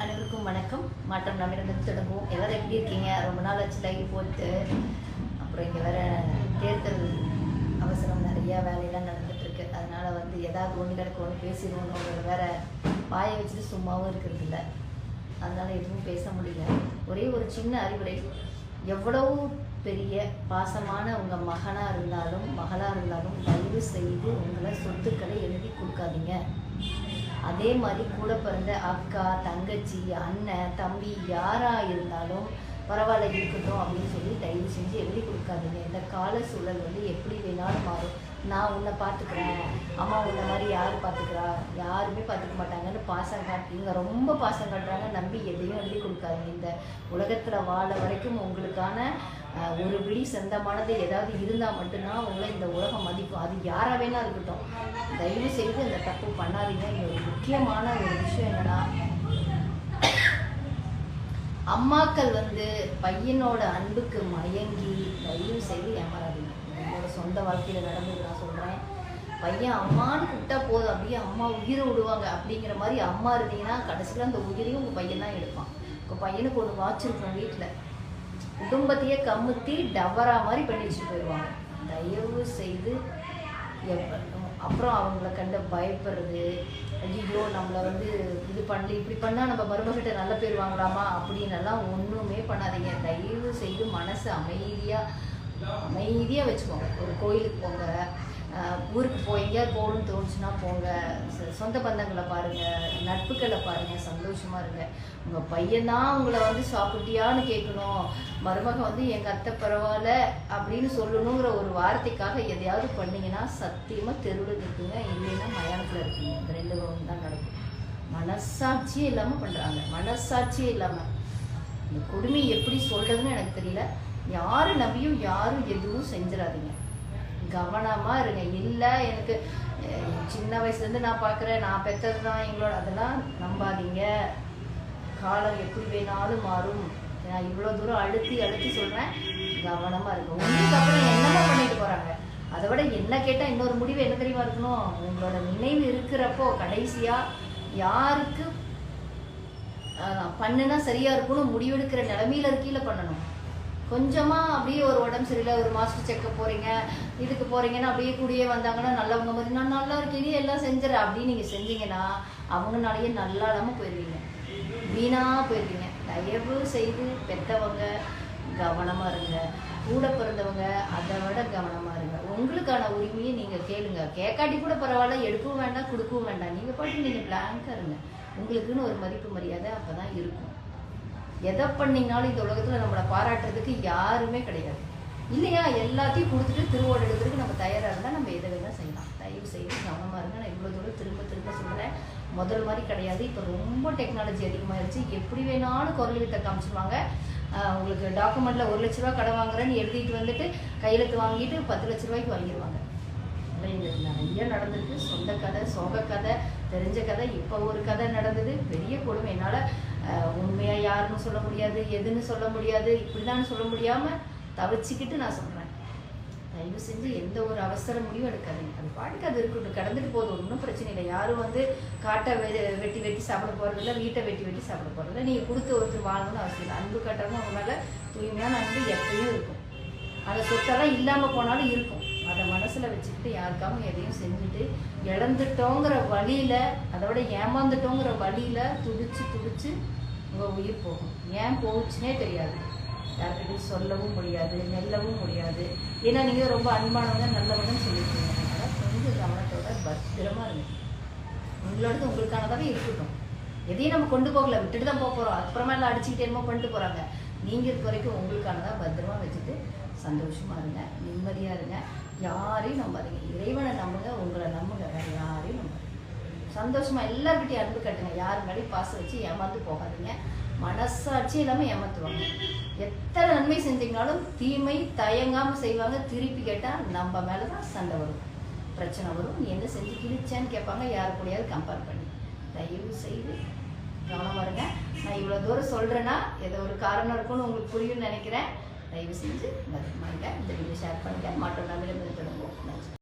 அனைவருக்கும் வணக்கம். மாற்றம் நம்மிடமிருந்து தொடங்குவோம். எல்லாரும் எப்படி இருக்கீங்க? ரொம்ப நாள் ஆச்சு லைவ் போட்டு. அப்புறம் இங்கே வேற தேர்தல் அவசரம், நிறையா வேலையெல்லாம் நடந்துட்டுருக்கு. அதனால் ஏதாவது ஒன்று கிடக்க ஒன்று பேசிடுவோம். வேற வாயை வச்சுட்டு சும்மாவும் இருக்கிறது இல்லை. அதனால் எதுவும் பேச முடியல. ஒரே ஒரு சின்ன அறிவுரை. எவ்வளவு பெரிய பாசமான உங்கள் மகனாக இருந்தாலும் மகளாக இருந்தாலும் தயவு செய்து உங்களை சொத்துக்களை எழுதி கொடுக்காதீங்க. அதே மாதிரி கூட பிறந்த அக்கா, தங்கச்சி, அண்ணன், தம்பி யாராக இருந்தாலும் பரவாயில்ல இருக்கட்டும் அப்படின்னு சொல்லி தயவு செஞ்சு எழுதி கொடுக்காதீங்க. இந்த கால சூழல் எப்படி வேணாலும் மாறும். நான் உன்னை பார்த்துக்கிறேன், அம்மா உன்னை மாதிரி யார் பார்த்துக்கிறா, யாருமே பார்த்துக்க மாட்டாங்கன்னு பாசம் காட்டுறீங்க, ரொம்ப பாசம் காட்டுறாங்க. நம்பி எதையும் எழுதி கொடுக்காதீங்க. இந்த உலகத்தில் வாழ வரைக்கும் உங்களுக்கான ஒரு விழி சொந்தமானது ஏதாவது இருந்தால் மட்டும்தான் உங்களை இந்த உலகம் மதிக்கும். அது யாராக வேணா இருக்கட்டும். தயவு செய்து இந்த தப்பு பண்ணாதீங்க. இங்கே ஒரு முக்கியமான ஒரு விஷயம் என்னன்னா, அம்மாக்கள் பையனோட அன்புக்கு மயங்கி தயவு செய்து ஏமாறாதீங்க. என்னோட சொந்த வாழ்க்கையில் நடந்தது நான் சொல்கிறேன். பையன் அம்மான்னு கூப்பிட்டா போதும், அப்படியே அம்மா உயிரை விடுவாங்க. அப்படிங்கிற மாதிரி அம்மா இருந்தீங்கன்னா கடைசியில் அந்த உயிரையும் உங்கள் பையன் தான் எடுப்பான். உங்கள் பையனுக்கு ஒரு வாட்ச் இருக்கணும் வீட்டில், குடும்பத்தையே கமுத்தி டவரா மாதிரி பண்ணி வச்சுட்டு போயிடுவாங்க. தயவு செய்து அப்புறம் அவங்கள கண்டு பயப்படுறது, ஐயோ நம்மளை இது பண்ணல, இப்படி பண்ணால் நம்ம மருமகிட்ட நல்ல பேர் வாங்கலாமா அப்படின்னெல்லாம் ஒன்றுமே பண்ணாதீங்க. தயவு செய்து மனசு அமைதியாக வச்சுக்கோங்க. ஒரு கோயிலுக்கு போங்க, ஊருக்கு போய்ங்க போகணும்னு தோணுச்சுன்னா போங்க, சொந்த பந்தங்களை பாருங்கள், நட்புகளை பாருங்கள், சந்தோஷமாக இருங்க. உங்கள் பையன்தான் உங்களை சாப்பிட்டியான்னு கேட்கணும், மருமக எங்கள் அத்தை பரவாயில்ல அப்படின்னு சொல்லணுங்கிற ஒரு வார்த்தைக்காக எதையாவது பண்ணிங்கன்னா சத்தியமாக தெருவில் இருக்குங்க, இல்லைன்னா மயானத்தில் இருக்குங்க. இந்த ரெண்டு தான் நடக்கும். மனசாட்சியே இல்லாமல் பண்ணுறாங்க, மனசாட்சியே இல்லாமல். இந்த கொடுமை எப்படி சொல்கிறதுன்னு எனக்கு தெரியல. யாரும் நம்பியும் யாரும் எதுவும் செஞ்சிடாதீங்க. கவனமாக இருங்க. இல்லை எனக்கு சின்ன வயசுலேருந்து நான் பார்க்குறேன், நான் பெற்றது தான் எங்களோட, அதெல்லாம் நம்பாதீங்க. காலம் எப்படி வேணாலும் மாறும். நான் இவ்வளோ தூரம் அழுத்தி சொல்கிறேன், கவனமாக இருக்கும். ஒன்றுக்கு அப்புறம் என்னமா பண்ணிட்டு போகிறாங்க. அதை விட என்ன கேட்டால் இன்னொரு முடிவு என்ன தெரியுமா இருக்கணும், உங்களோட நினைவு இருக்கிறப்போ கடைசியாக யாருக்கு பண்ணுனா சரியாக இருக்கணும் முடிவெடுக்கிற நிலமையில இருக்கையில பண்ணணும். கொஞ்சமாக அப்படியே ஒரு உடம்பு சரியில்லை, ஒரு மாஸ்டர் செக்கப் போகிறீங்க, இதுக்கு போகிறீங்கன்னா அப்படியே கூடியே வந்தாங்கன்னா நல்லவங்க மாதிரி நான் நல்லா இருக்கேன் எல்லாம் செஞ்சிடறேன் அப்படின்னு நீங்கள் செஞ்சீங்கன்னா அவங்கனாலேயே நல்லா இல்லாமல் போயிடுவீங்க, வீணாக போயிடுவீங்க. தயவு செய்து பெற்றவங்க கவனமாக இருங்க, கூட பிறந்தவங்க அதை விட கவனமாக இருங்க. உங்களுக்கான உரிமையை நீங்கள் கேளுங்க. கேட்காட்டி கூட பரவாயில்ல, எடுக்கவும் வேண்டாம் கொடுக்கவும் வேண்டாம். நீங்கள் பாட்டு நீங்கள் பிளாங்காக இருங்க. உங்களுக்குன்னு ஒரு மதிப்பு மரியாதை அப்போ தான் இருக்கும். எதை பண்ணிங்கனாலும் இந்த உலகத்தில் நம்மளை பாராட்டுறதுக்கு யாருமே கிடையாது இல்லையா? எல்லாத்தையும் கொடுத்துட்டு திருவோடு எடுக்கிறதுக்கு நம்ம தயாராக இருந்தால் நம்ம எதை வேணால் செய்யலாம். தயவு செய்து கவனமாக இருங்க. நான் இவ்வளோ தூரம் திரும்ப சொல்கிறேன். முதல் மாதிரி கிடையாது. இப்போ ரொம்ப டெக்னாலஜி அதிகமாகிடுச்சு. எப்படி வேணாலும் குரல் கிட்ட காமிச்சிருவாங்க. உங்களுக்கு டாக்குமெண்ட்டில் 1 லட்ச ரூபா கடன் வாங்குறேன்னு எழுதிட்டு கையெழுத்து வாங்கிட்டு 10 லட்ச ரூபாய்க்கு வாங்கிடுவாங்க. எங்களுக்கு நிறைய நடந்திருக்கு. சொந்த கதை, சோக கதை, தெரிஞ்ச கதை. இப்போ ஒரு கதை நடந்தது, பெரிய கொடுமை. என்னால் உண்மையாக யாருன்னு சொல்ல முடியாது, எதுன்னு சொல்ல முடியாது, இப்படிதான் சொல்ல முடியாமல் தவிச்சிக்கிட்டு நான் சொல்கிறேன். தயவு செஞ்சு எந்த ஒரு அவசர முடிவும் எடுக்காதீங்க. அது பாட்டுக்கு அது இருக்கட்டும், கடந்துட்டு போதும், ஒன்றும் பிரச்சனை இல்லை. யாரும் காட்டை வெட்டி சாப்பிட போகிறதில்ல, வீட்டை வெட்டி சாப்பிட போகிறதில்ல. நீங்கள் கொடுத்து ஒருத்தர் வாங்கணும்னு அவசியம் இல்லை. அன்பு காட்டுறவங்க அவங்க மேலே தூய்மையான அன்பு எப்பயும் இருக்கும். அந்த சொத்தெல்லாம் இல்லாமல் போனாலும் இருக்கும். அதை மனசில் வச்சுக்கிட்டு யாருக்காகவும் எதையும் செஞ்சுட்டு இழந்துட்டோங்கிற வழியில், அதோட ஏமாந்துட்டோங்கிற வழியில் துடிச்சு உங்கள் உயிர் போகும். ஏன் போச்சுன்னே தெரியாது. யார்கிட்டையும் சொல்லவும் முடியாது, நெல்லவும் முடியாது. ஏன்னா நீங்கள் ரொம்ப அன்பானவங்க, நல்லவங்கன்னு சொல்லியிருக்கீங்க. அதனால் கொஞ்சம் கவனத்தோட பத்திரமா இருங்க. உங்களோடது உங்களுக்கானதாகவே இருக்கட்டும். எதையும் நம்ம கொண்டு போகல, விட்டுட்டு தான் போகிறோம். அப்புறமா எல்லாம் அடிச்சுக்கிட்டே என்னமோ பண்ணிட்டு போகிறாங்க. நீங்கள் இருக்க வரைக்கும் உங்களுக்கானதாக பத்திரமா வச்சுட்டு சந்தோஷமாக இருங்க, நிம்மதியாக இருங்க. யாரையும் நம்பாதீங்க. இறைவனை நம்புங்க, உங்களை நம்புங்க, வேறு யாரையும் நம்பாதீங்க. சந்தோஷமாக எல்லாருக்கிட்டையும் அன்பு கட்டுங்க. யார் மேலேயும் பாசம் வச்சு ஏமாந்து போகாதீங்க. மனசாட்சி இல்லாமல் ஏமாற்றுவாங்க. எத்தனை நன்மை செஞ்சீங்கனாலும் தீமை தயங்காமல் செய்வாங்க. திருப்பி கேட்டால் நம்ம மேலே தான் சண்டை வரும், பிரச்சனை வரும். நீ என்ன செஞ்சு கிழிச்சேன்னு கேட்பாங்க, யார் கூடயாவது கம்பேர் பண்ணி. தயவு செய்து கவனமாக இருங்க. நான் இவ்வளோ தூரம் சொல்கிறேன்னா ஏதோ ஒரு காரணம் இருக்குன்னு உங்களுக்கு புரியும்னு நினைக்கிறேன். தயவு செஞ்சு இந்த வீடியோ ஷேர் பண்ணுங்கள். மாற்றம் நம்மிடம் தொடங்கும்.